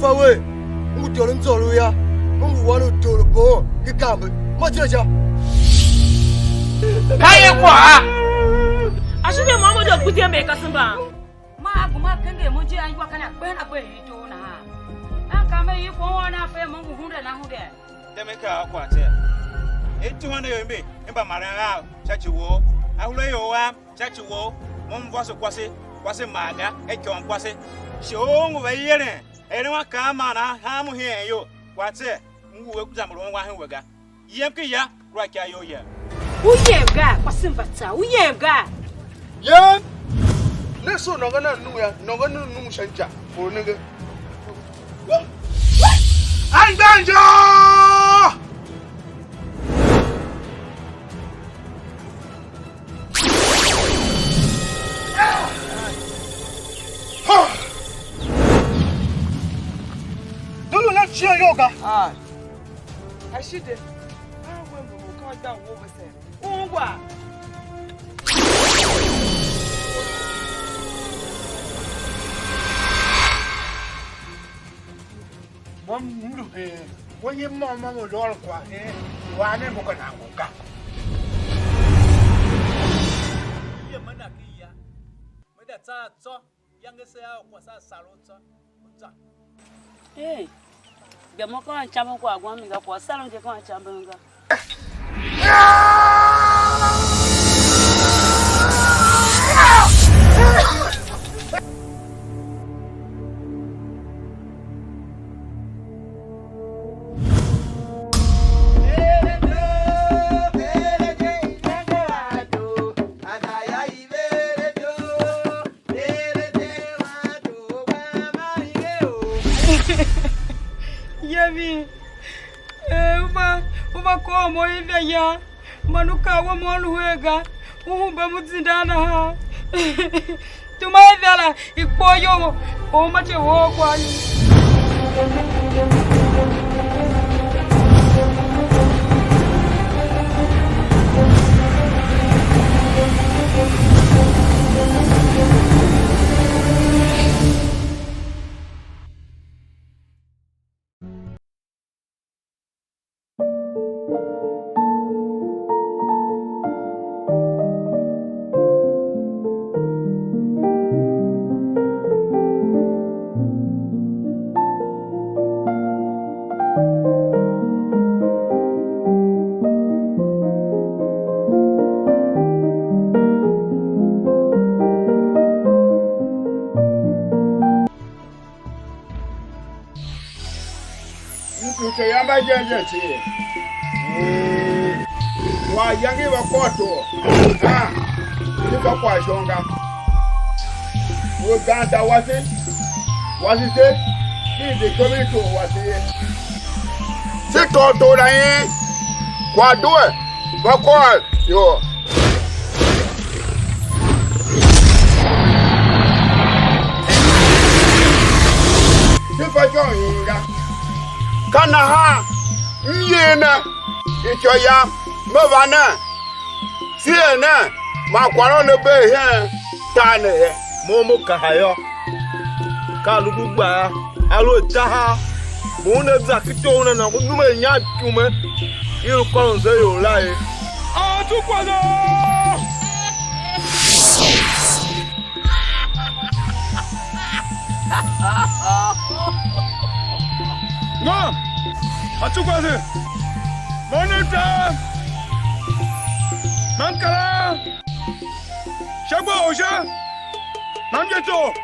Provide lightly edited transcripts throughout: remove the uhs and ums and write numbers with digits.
发威，我叫人走路呀，我玩了走了步，给干不，没这家。他也挂。啊，是的，妈妈就不点没干什么。妈，不嘛，跟个么子啊，我看那本那本一多呢。啊，干嘛一光我那飞蒙古红的然后的。点没看挂这。200有没？你把马来啊，下去我，啊，后来有啊，下去我，我们挂是马的，叫挂是，小我为爷呢，你话干嘛呢？他们现有挂这，我咱们龙湾很伟个，也可以呀，我家有也。我也干，我生不着，我也干。呀，那时候那个弄呀，那个弄生家，我那个，安站着。吃肉干啊！还是的，我看到我不是，我管。我唔录嘿，我一毛我绕了挂嘿，我那不可能我干。也没那个呀，没得咋做，养个是要过啥沙路做，不做。哎。Gbum ko an chamo kwa gwa mi ga ko salon je ko an chamo nga. Uma como hivi ya manuka wa moluega uhumba muzindana ha tumaidala ikpoyo o mate wo kwani Yamba jenjeti. Wa yangi wa koto. Ah. Nipa kwa shonga. Wo ganda wasi. Wasi se. Ni de komito wasi. Se koto na yi. Kwa doe. Wa kwa yo. Nipa jonga. Kana ha nyena ichoya mabana siena makwaro le be he tane he Momo kahayo. Kalugugba alo taha. Bona za kitona na kudume nya tume. Iro kolonze yo lai. Ah, tu kwalo. No! Atukwaze! Monita! Mankara! Shagwa Osha! Namjeto!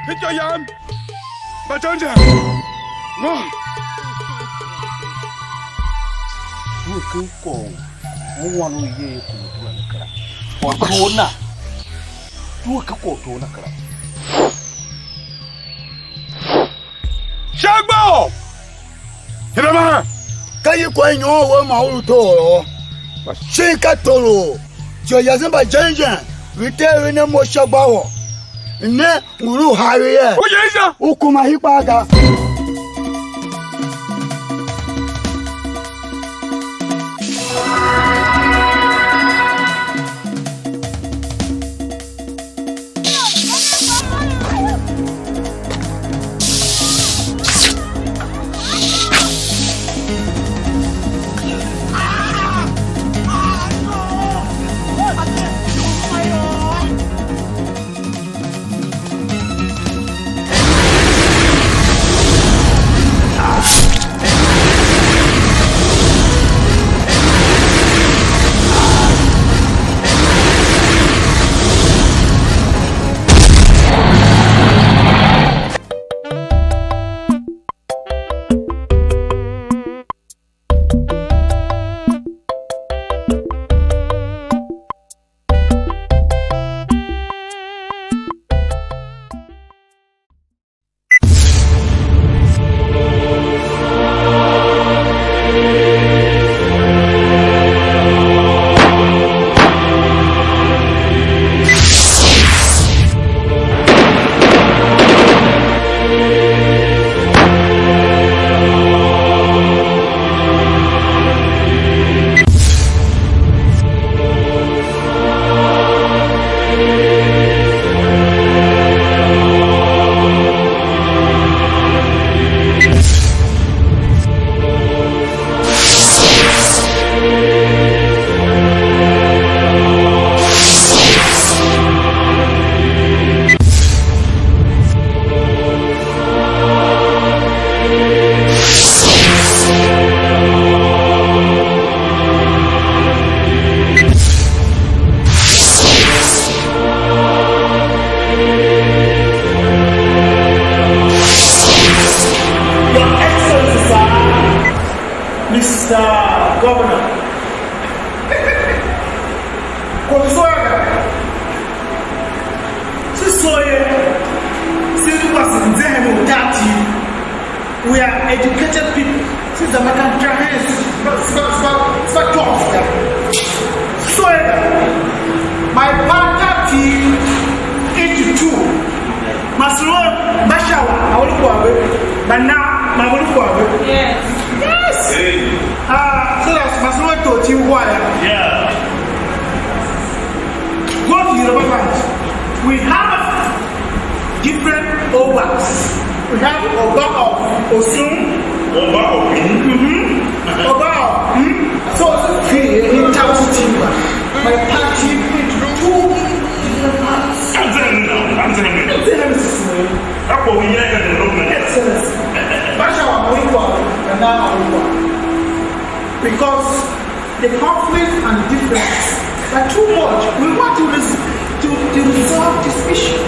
Hitoyam! Batanja! No! Wukuko. Wanu ye kutu nakara. Wakona. Wukuko nakara. Shagwa! Hirama! Kayi kwa nyo wo maulu toro. Shika toro. Jo yazimba jenjen. Wite ne mo shagbawo. Ne nguru hariye. Oyeisa! Ukuma hipaga. Mr. Governor. Konsoga. Sisoye. We are educated people. Since the American hands, so my party 82. Maslo Bashawa, I will go away. But now, I will go away. Yes. Yes. So that's Maslo to Tiwaya. Yeah. Go to Yoruba land. We have different Orwoughs. We have Oba of Osun, Oba of Oba of so in terms of timber, my party with 2 different parts. I'm telling you. That's what we like at the moment. Excellence. Bashawa Moiwa and now Moiwa. Because the conflict and the difference are too much. We want to resolve this issue.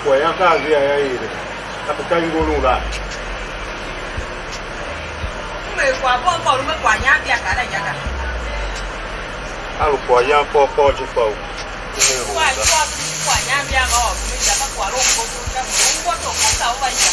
kwa ya kazi ya ile. Tapuka ngolo la. Kwa bongo lume kwa nyambia kana nyaga. Alu kwa ya kwa chifao. Kwa nyambia ngo mja kwa rongo kuta mungu to kuta ubaya.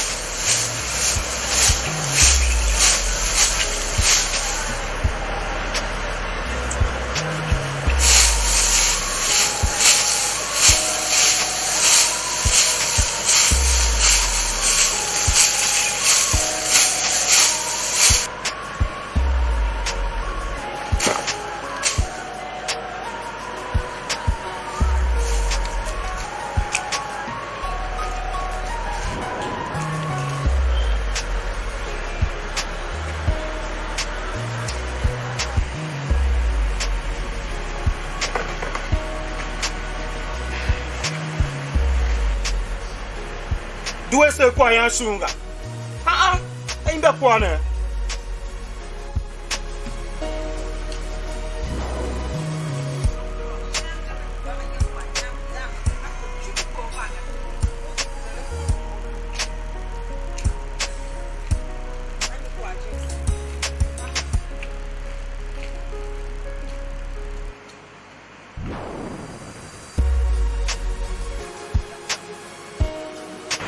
Due se kwa ya Anshungu. Ainda kwa ne.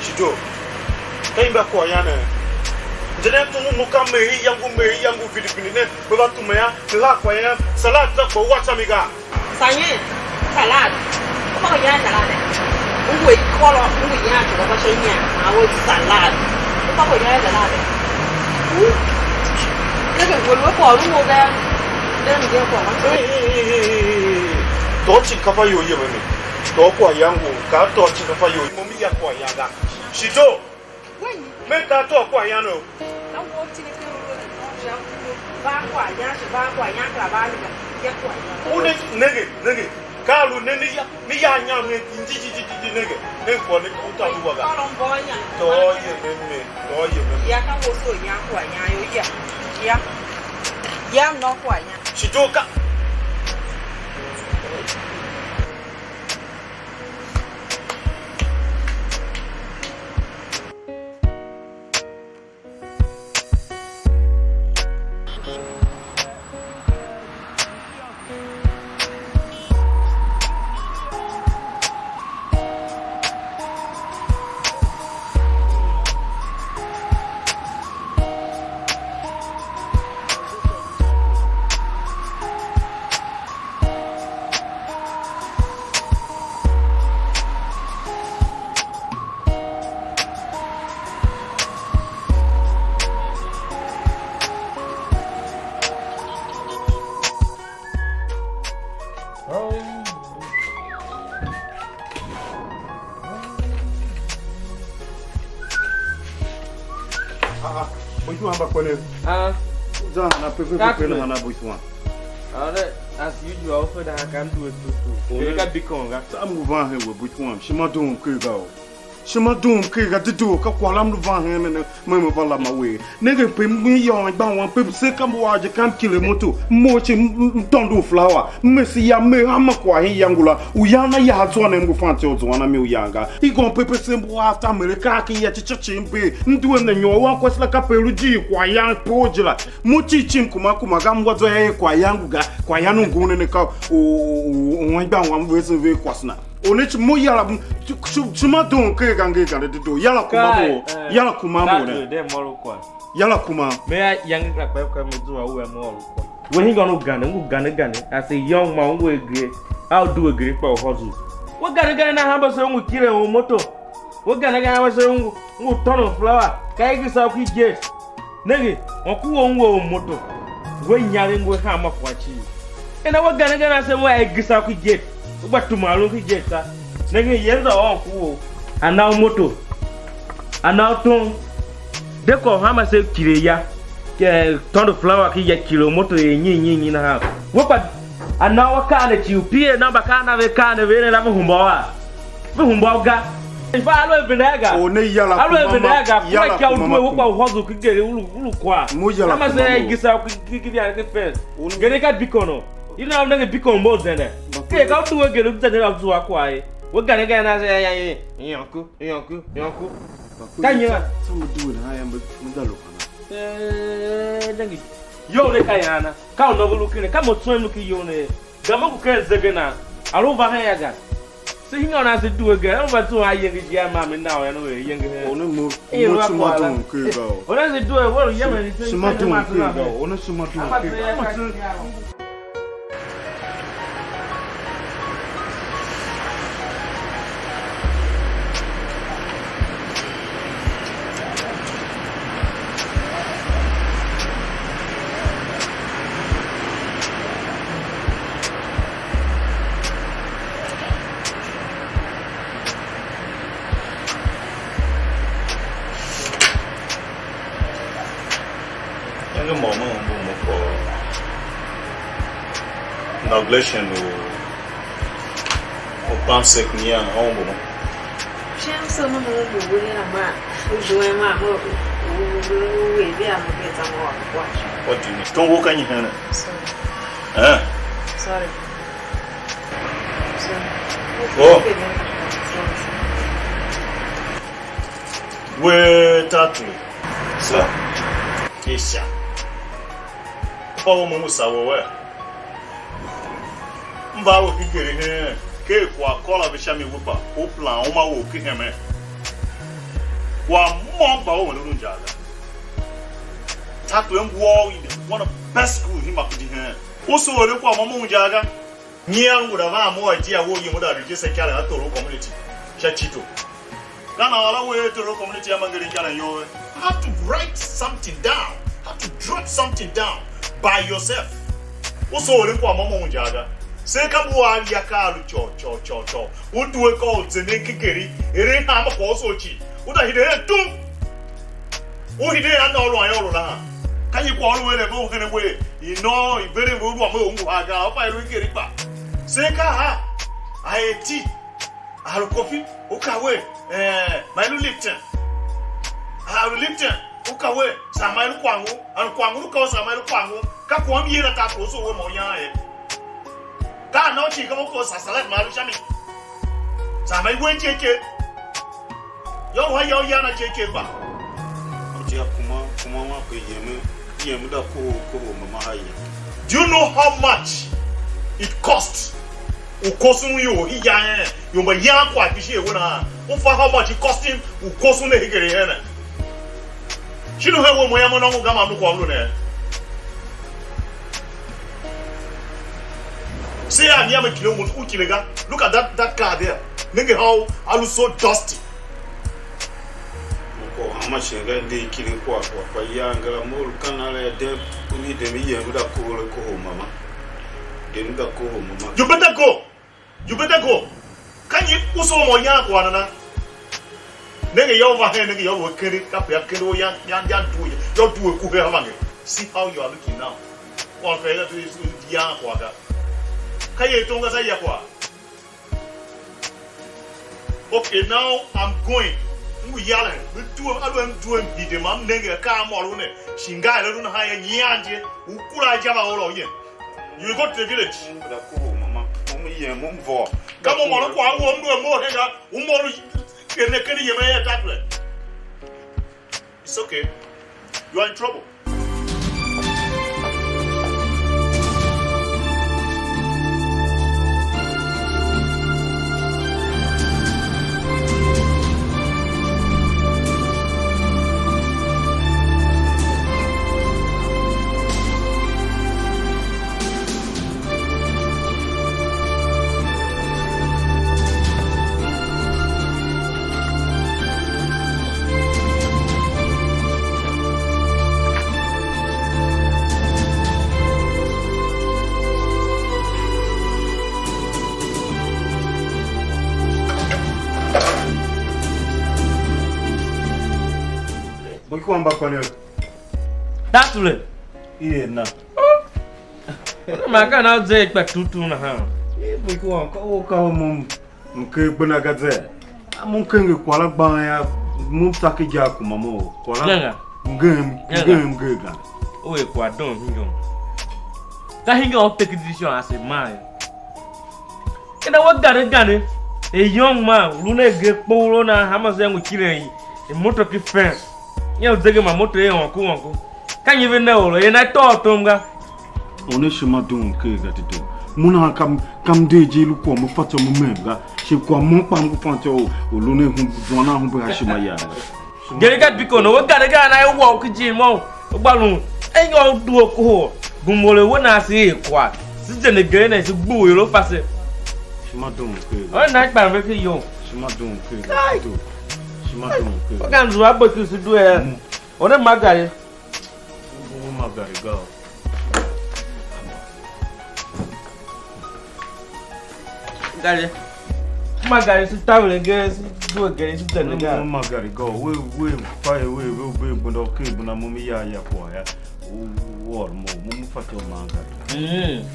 Shido. Ainda kwa ya ne. Jene tu muka mehi yangu Filipini ne. Beba tu meya la kwa ya salad za kwa wacha miga. Sanye salad. Kama ya salad. Ungu ikolo ungu ya kwa shenya. Awo salad. Kama ya salad. Cái quần nó bỏ luôn ra. Đem đi bỏ. Đó chỉ có phải yêu mình. Đó quả yangu, cả đó chỉ có phải yêu. Mami ya quả yanga. Shido. Mấy cả đó quả yang đâu. Nó có chỉ cái nó ba quả nhang, ba quả nhang là ba này. Cái quả nhang. Une nege. Kalu nene ya mi ya nya me ji nege. Ne ko ne ko ta lu ga. Có lòng boy nha. Đó ye me. Ya ka wo so nhang quả nhang yo ya. Ya nó quả nhang. Shido ka. Na pepe na na boitwa. As usual, for that I can do it too. Geri Ka Bikom Ga. Am van he we boitwa. Shima don kega. Shima don kega do ka kwalam van he me vala ma we. Nege pe mi yo ba wan pe se kam wa je kam kile moto. Mo che tondo flower. Messi ya me ama kwa he yangula. Uyana ya zo na mbu fante ozo na me uyanga. Igon pepe se mbu after America ki ya chichi mbe. Ndu na nyo wa kwesla ka pelu ji kwa yang pojila. Mo chichim kuma ga mwazo ya kwa yangu ga kwa yanu ngune ne ka o ba wan we se ve kwasna. Onech mo yala chuma don ke gange ga de do yala kuma mo ne de moro kwa yala kuma me yang la pa ka me zuwa we moro kwa when he gonna gane as a young man we agree how do agree pa hustle we gane na hamba so ngu kire o moto we gane na so ngu ton flower kai gi sa ku jet negi oku wo ngu moto we nyare ngu ha ma kwa chi ena we gane na se we gi sa ku jet But tomorrow he gets that. Nigga, yes, all cool. And now moto. And now tongue. They call Hama say Kiria. Ton of flower ki ya kilomoto yin na ha. What but and now what kind of you peer number kind of very number humboga. If I love Benaga, oh, ne yala, I love Benaga, like out what Hozu could get a little qua. Mama say, Gis out first. Geri Ka Bikom. You know, I'm not a Bikom more than that. Okay, go to a girl that up to a quiet. Wo gane na say yonku. Kan you? Some do it I am mudalo kana. Dangi. Yo le kayana. Ka no looking. Ka mo twen looking yo ne. Gama ku kan zegena. Alo ba han ya ga. So he gonna say do again. I'm about to I young ya mama now I know young. Ono mo chuma do ke ba. Ona say do e wo yemen say. Chuma do ke ba. Ono chuma do ke. Neglection or pansec near home. Sham so no more bullying a man who's doing my mother. We be able to get some more watch. What do you mean? Don't walk on your hand. Sorry. Sorry. Oh. Where tattoo? Sir. Kisha. Follow Musa where? Mba wo kigere he ke kwa kola bishami wupa o plan o ma wo kiheme wa mo ba wo no njaga tatu emwo one of the best school him akudi he o so ore kwa mo njaga nyia ngura ba mo aji a wo yi mo da register kala na toro community chachito kana wala wo toro community amangere kala yo have to write something down, have to drop something down by yourself o so ore kwa mo njaga say come one yakaru cho what do we call the nekikeri ere ha ma ko so chi what da hide tum o hide ya na oro ayo ro na kan yi ko oro we le bo hene we you know ibere we ru ma o aga o pa iru keri pa say ka ha aeti aru coffee o ka we my lipton aru lipton o ka we sa my kwangu ko sa my kwangu ka ko mi ra ta ko so we mo yan e ka no chi ko ko sasalat maru chami sa mai wen cheke yo wa yo ya na cheke ba o ti kuma ma ko yemu da ko mama haye. Do you know how much it costs u kosun yo hi ya yo ma ya kwa bi she wona o fa how much it cost him u kosun na higere he na shinu he wo mo ya mo na ngo gama no ko lu na say I'm here making look at that car there. Nigga how I look so dusty. How much you get the killing kwa younger more canal there only them here with a cool mama. Then the go mama. You better go. Can you also more young one? Nigga you over here, nigga you carry up your kilo young do you don't do a cool. See how you are looking now. One failure to this young water. Okay, now I'm going. We yelling. We do the mom nigga come on. Shinga, I don't know how you you go to the village. Come on, more. It's okay. You are in trouble. That's it. Yeah, no. Man, can't say expect two na ha. We go on. Go mum. Mke bunagaze. Munkengi kwala banya mumtaki jaku mamo. Kwala. Ngem. Oh, e kwa don hingo. Ka hingo take decision as a man. Kena what gane. A young man, Luna get Polona, Hamazan with killing a motor fence. You know, taking my motor on Kuanko. Can't even know, and I thought, Tonga. Only she might do do. Muna come de jail for my father, Mumanga. She come Moppam Panto, Luna who who Hashimaya. Geri Ka Bikom Ga, what got a gun? I walk in Jimo, a balloon, and you do a cohort. Gumole, when I see it, what? Sister again, as a boo, you'll pass it. She might do all night by making you. She might do She might do what kind of rubber to do it? What a Margaret. Oh, Margaret, go. Daddy, Margaret is traveling girls, do again, it's the nigga. Margaret, go. We fire away, we'll be with okay, but I'm Mumia, boy. What more? Fat your Margaret.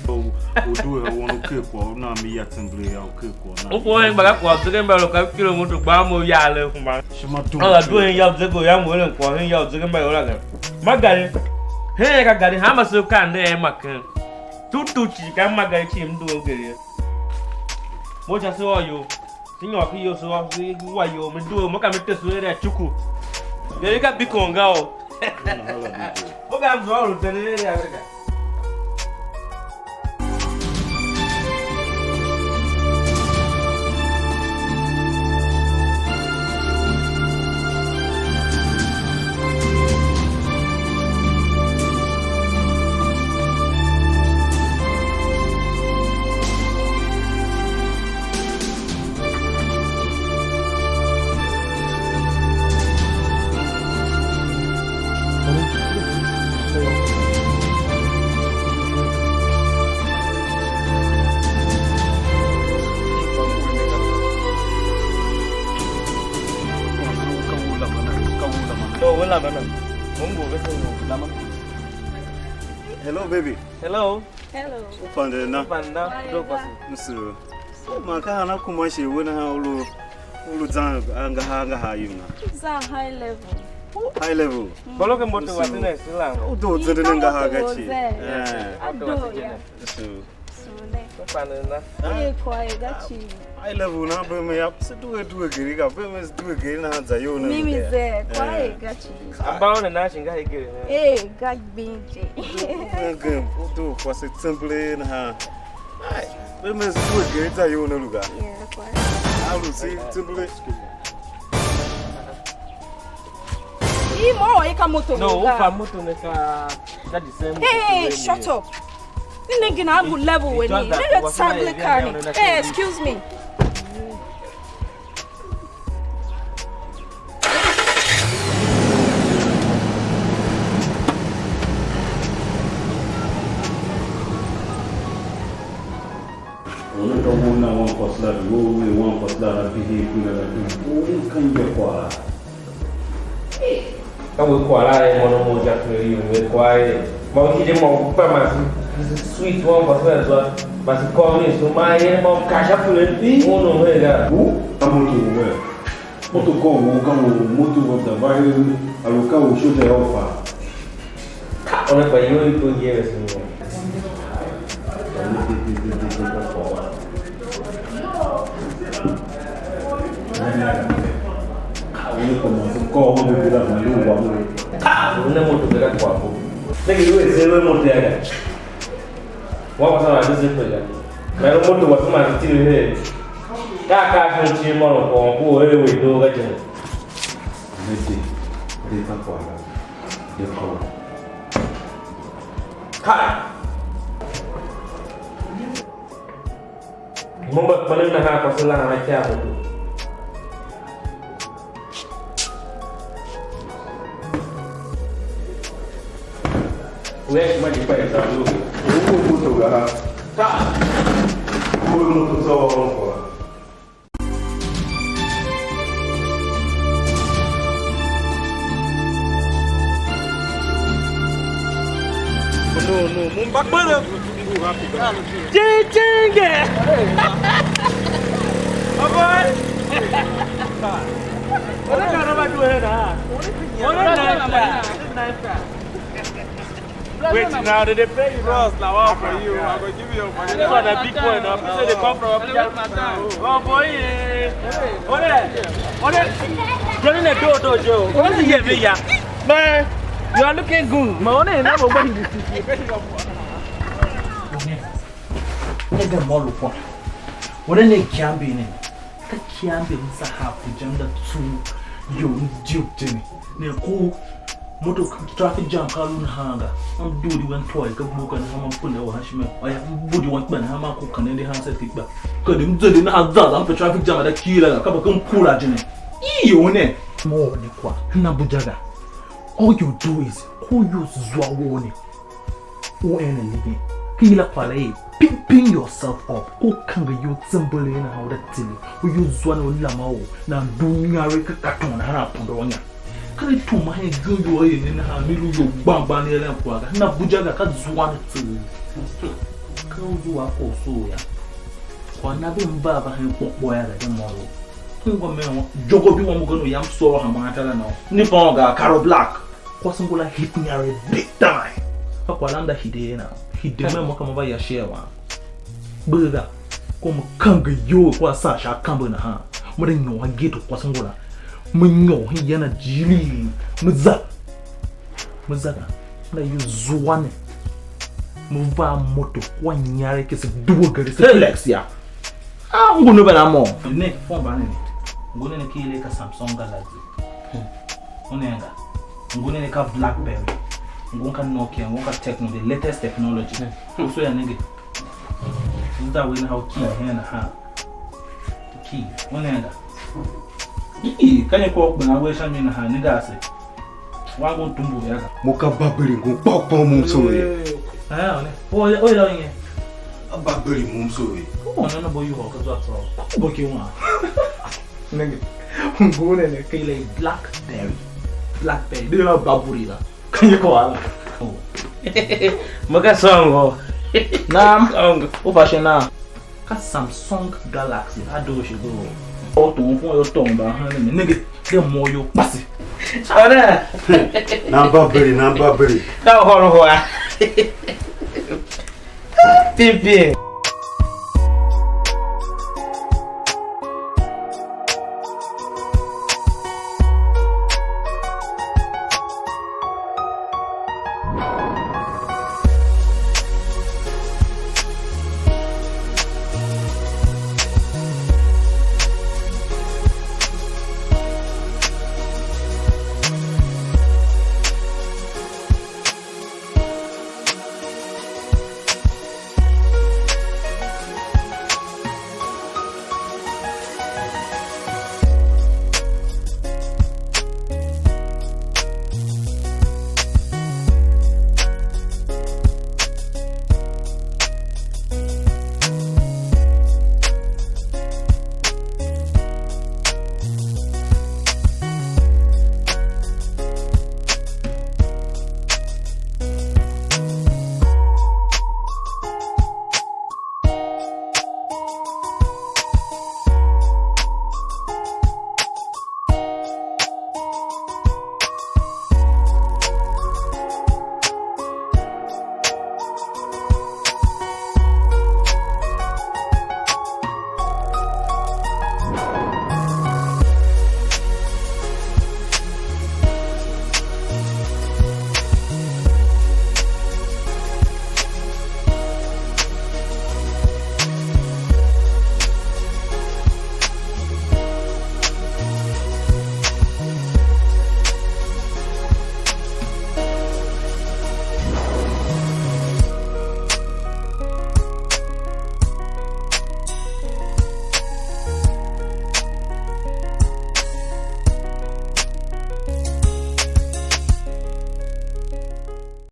Oh, do I want to keep or not me at and play our cook or not? Oh, boy, but I was talking about a kilometer to Bamo Yale from my. She might do doing your Zigo, young woman, for him, your Zigan by Olaga. Margaret, hey, I got it, how much you can there, Macan? Two chicken, Margaret, him do again. What I saw you. Sing of you so why you may do Mokamete at Chuku. Geri Ka Bikom Ga. What I'm wrong with the Hello, baby. Hello. Hello. Pandana. Mr. Makana Kumashi, when I Zanga, you know. It's a high level. High level. Boloka moto wa tena sila. Udo zedinga hagachi. High level na be me up se do Geri Ka be me do Geri na hanza yo na. Mimi ze kwa gachi. Ambao na nashinga Geri. Gag binje. Ngem udo kwa se temple na ha. Ai, be me do Geri za yo na luga. Kwa. Alu si temple. No, moto neka that the same. Hey, shut up. You nigga na good level with me. Let's sample carne. Hey, excuse me. Ono to mona one posla go we one posla bihi kuna na kan je kwa. Kamu kuala mono moja kiri we kuai. Mau kiri mau apa masih sweet one pasal tu masih komis rumah ye mau kasih pulen mono mereka. Kamu tu we. Moto como kamu moto da vai alocar o show de alfa. Olha para eu e tu dia assim. Ini como kau mau bilang malu kamu. Mana motor dekat aku. Lagi dua sewa motor ada. Wah pasal ada sewa kan. Kalau motor waktu masih cilik he. Kakak kunci malu kau we do aja. Nanti dia tak kuala. Dia kau. Hai. Membuat mana nak pasal macam apa tu? Let's make it better. Moto ga. Tá. Moto só for. No, mumbak mana? Cing. Apa? Orang kan apa dua dah? Orang naik. Wait now, they pay you. Bros, now what for you? I'm going to give you your money. This one a big boy now. People say they come from up here. Oh boy. Ode. Running a door, Joe. What is it here? Man, you are looking good. My own name, nobody is Let them all look for. What are they camping in? The camping is a half agenda to you, Duke Jimmy. Near cool motor traffic jam, Kalun Hanga. I'm doing one toy, go book and Hammer Pull or Hashman. I have Woody one man, Hammer cook and the hands at it back. Could him do the other for traffic jam at a killer, a couple of cool agent. You ne more than qua Nabujaga. All you do is who use Zwawoni. Who ain't living. Kila Palais. Pimping yourself up. Who can you symbol in how that silly? Who use one of Lamau? Now do Yarika Caton happen on ya. Can I to my head go you in her middle you bamba near Lampuaga? Nabujaga cuts one to call you up also. One nothing baba and pop boy at the model. Jogo bi won go no yam so ha ma tala no nippon ga Caro Black person go like hit me a big time akwalanda hide na hide me mo kama ba ya share wa buga ko mo kanga yo kwa sa sha kamba na ha mo de nyo ha geto kwa sangola mo nyo hi yana jili muza na yu zuwane mo va moto kwa nyare ke se duo gari se flex ya ngunu bana mo ne fon ba ne ngune ne kile ka Samsung Galaxy unenga ngune ne ka BlackBerry ngunka Nokia ngunka Tecno, the latest technology so ya nige nda we how key here na ha key unenga kanye ko bana we sha mi na ha niga ase wangu tumbu yaga Moka babiri go papa mum so ye. One o la yin Babiri mum so ye. ko na boy you ho ka zo atro bo ki wa nigga ngone ne kile BlackBerry do you baburi la kanye ko ala Maka song. nam o fashion na ka Samsung Galaxy ado shi go o ton fun yo ton ba han ni nigga de mo yo pasi Ora. Namba beri. Tá horror. Pipi.